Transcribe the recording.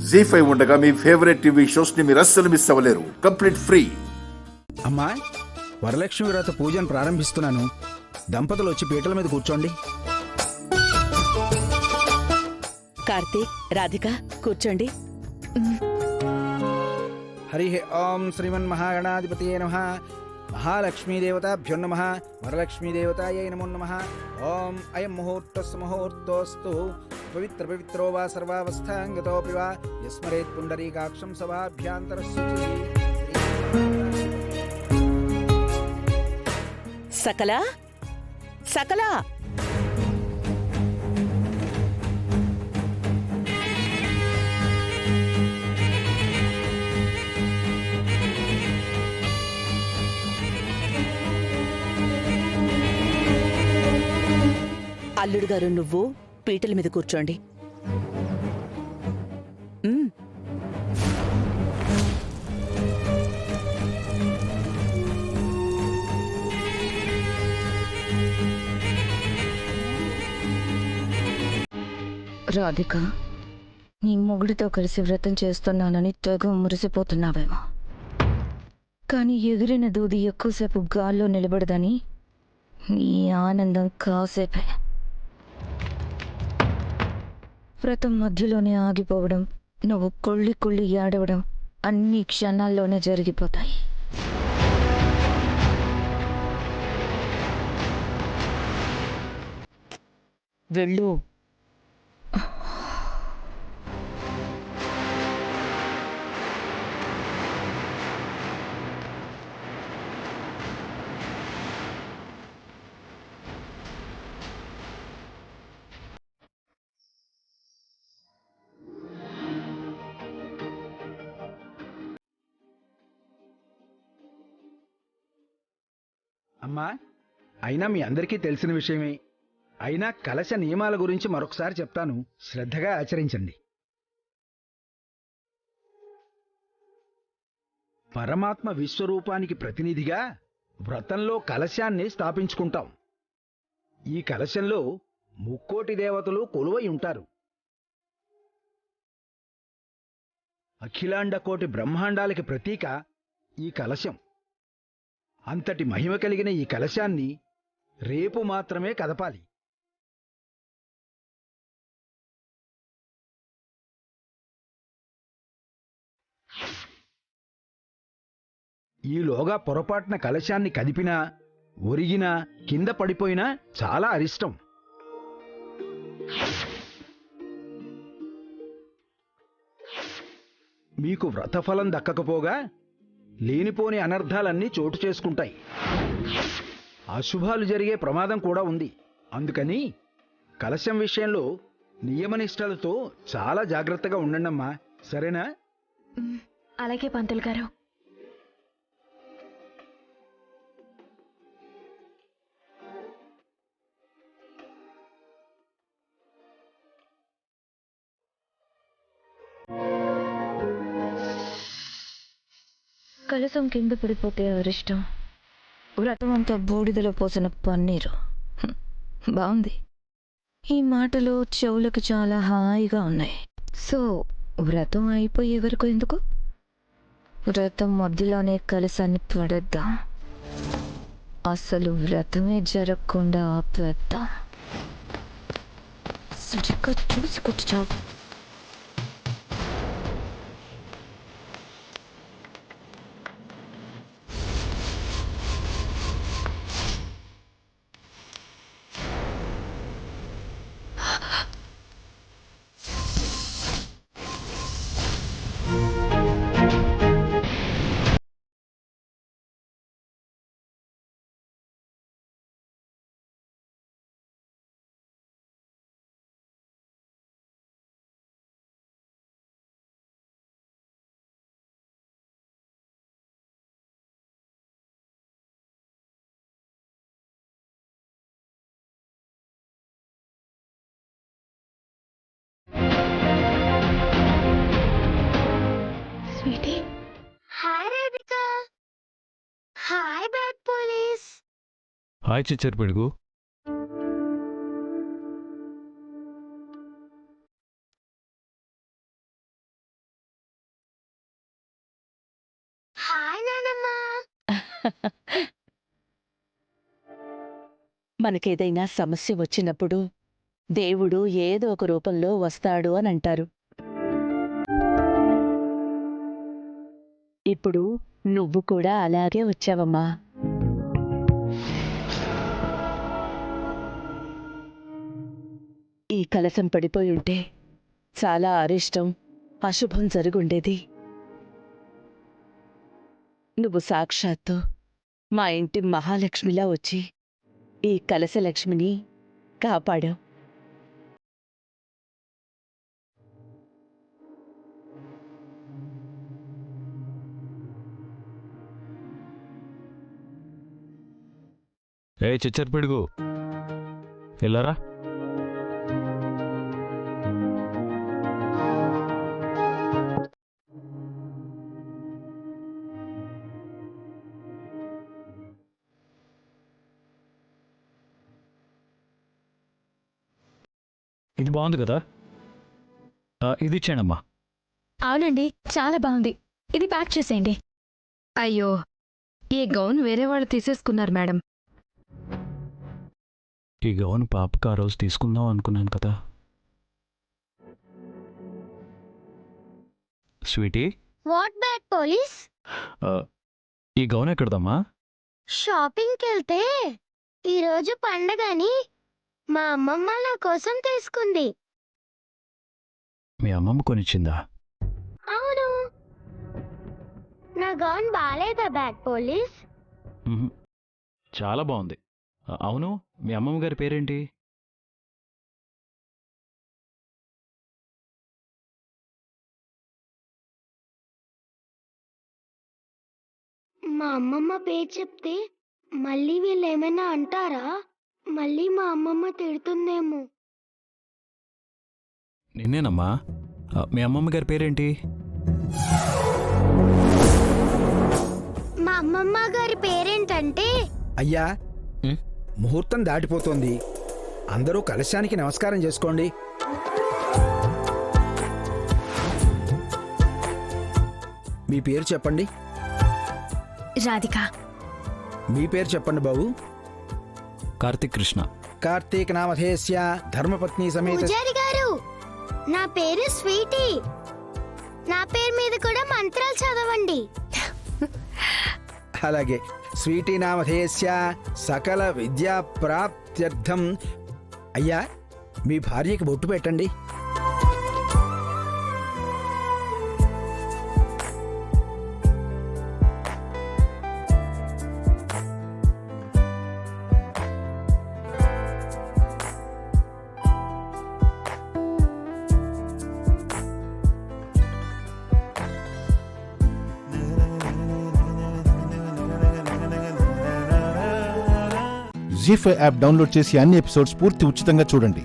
జీ5 ఉండగా మీ favourite TV shows ని మీరు అస్సలు మిస్ అవ్వలేరు. Complete free. అమ్మా, వరలక్ష్మి వ్రత పూజను ప్రారంభిస్తున్నాను. దంపతులు వచ్చి పీటల మీద కూర్చోండి. కార్తీక్, రాధిక కూర్చోండి. హరి ఓం శ్రీమన్మహాగణాధిపతయే నమః. మహాలక్ష్మీదేవతాభ్యో నమః. వరలక్ష్మీదేవతాయై నమో నమః. ఓం అయం ముహూర్తస్సు ముహూర్తోస్తు. పవిత్రో వా సర్వావస్థాంగతోపి వా యస్మరేత్ పుండరీకాక్షం సభాభ్యాంతరస్సు. సకలా సకలా అల్లుడు గారు, నువ్వు పీటల మీద కూర్చోండి. రాధిక, నీ మొగుడితో కలిసి వ్రతం చేస్తున్నానని తెగ మురిసిపోతున్నావేమో. కానీ ఎగిరిన దూది ఎక్కువసేపు గాల్లో నిలబడదని నీ ఆనందం కాసేపే. వ్రతం మధ్యలోనే ఆగిపోవడం, నువ్వు కుళ్ళి కుళ్ళి ఏడవడం అన్ని క్షణాల్లోనే జరిగిపోతాయి. వెళ్ళు. అమ్మా, అయినా మీ అందరికీ తెలిసిన విషయమే. అయినా కలశ నియమాల గురించి మరొకసారి చెప్తాను, శ్రద్ధగా ఆచరించండి. పరమాత్మ విశ్వరూపానికి ప్రతినిధిగా వ్రతంలో కలశాన్ని స్థాపించుకుంటాం. ఈ కలశంలో 3,000,000 దేవతలు కొలువై ఉంటారు. అఖిలాండ కోటి బ్రహ్మాండాలకి ప్రతీక ఈ కలశం. అంతటి మహిమ కలిగిన ఈ కలశాన్ని రేపు మాత్రమే కదపాలి. ఈలోగా పొరపాటున కలశాన్ని కదిపినా, ఒరిగినా, కింద పడిపోయినా చాలా అరిష్టం. మీకు వ్రతఫలం దక్కకపోగా లేనిపోని అనర్థాలన్నీ చోటు చేసుకుంటాయి. అశుభాలు జరిగే ప్రమాదం కూడా ఉంది. అందుకని కలశం విషయంలో నియమనిష్టలతో చాలా జాగ్రత్తగా ఉండండమ్మా, సరేనా? అలాగే పంతులు గారు. కలసం కింద పడిపోతే అరిష్టం, వ్రతం అంతా బూడిదలో పోసిన పన్నీరు. బాగుంది. ఈ మాటలు చెవులకు చాలా హాయిగా ఉన్నాయి. సో వ్రతం అయిపోయే వరకు ఎందుకు, వ్రతం మధ్యలోనే కలసాన్ని పడేద్దాం. అసలు వ్రతమే జరగకుండా ఆపేద్దాం. సరిగ్గా చూసి కూర్చోవు. Sweetie. Hi, Radhika. Hi, bad police. Hi చిచ్చర్ పిడుగు. హాయ్ నానమ్మ. మనకేదైనా సమస్య వచ్చినప్పుడు దేవుడు ఏదో ఒక రూపంలో వస్తాడు అని అంటారు. ఇప్పుడు నువ్వు కూడా అలాగే వచ్చావమ్మా. ఈ కలశం పడిపోయి ఉంటే చాలా అరిష్టం, అశుభం జరుగుండేది. నువ్వు సాక్షాత్తు మా ఇంటి మహాలక్ష్మిలా వచ్చి ఈ కలశలక్ష్మిని కాపాడావు. ఏ చిచ్చర్ పిడుగు వెళ్ళారా? ఇది బాగుంది కదా, ఇది ఇచ్చేయండమ్మా. అవునండి, చాలా బాగుంది. ఇది ప్యాక్ చేసేయండి. అయ్యో, ఈ గౌన్ వేరే వాళ్ళు తీసేసుకున్నారు మేడం. ఈ గౌన్ పాపకు ఆ రోజు తీసుకుందాం అనుకున్నాను కదా. Sweetie, what bad police? ఈ గౌన్ ఎక్కడదమ్మా? షాపింగ్కి వెళ్తే ఈరోజు పండగని మా అమ్మమ్మ నా కోసం తీసుకుంది. మీ అమ్మమ్మ కొనిచ్చిందా? అవును. నా గౌన్ బాలేదా బ్యాడ్ పోలీస్? మ్హూ. చాలా బాగుంది. అవును, మీ అమ్మమ్మ గారి పేరేంటి? మా అమ్మమ్మ పేరు చెప్తే మళ్ళీ వీళ్ళు ఏమైనా అంటారా? మళ్ళీ మా అమ్మమ్మ తిడుతుందేమో. నిన్నేనమ్మా. మీ అమ్మమ్మ గారి పేరేంటి? మా అమ్మమ్మ గారి పేరేంటంటే అయ్యా, ఉం? ముహూర్తం దాటిపోతోంది. అందరూ కలశానికి నమస్కారం చేసుకోండి. మీ పేరు చెప్పండి. రాధిక. మీ పేరు చెప్పండి బాబు. కార్తిక్ కృష్ణ. కార్తీక నామధేయస్య ధర్మపత్ని సమేత. పూజారి గారు, నా పేరు స్వీటీ. నా పేరు మీద కూడా మంత్రాలు చదవండి. అలాగే. స్వీటీ నామధేయస్య సకల విద్యా ప్రాప్త్యర్థం. అయ్యా, మీ భార్యకి బొట్టు పెట్టండి. జీ5 యాప్ డౌన్లోడ్ చేసి అన్ని ఎపిసోడ్స్ పూర్తి ఉచితంగా చూడండి.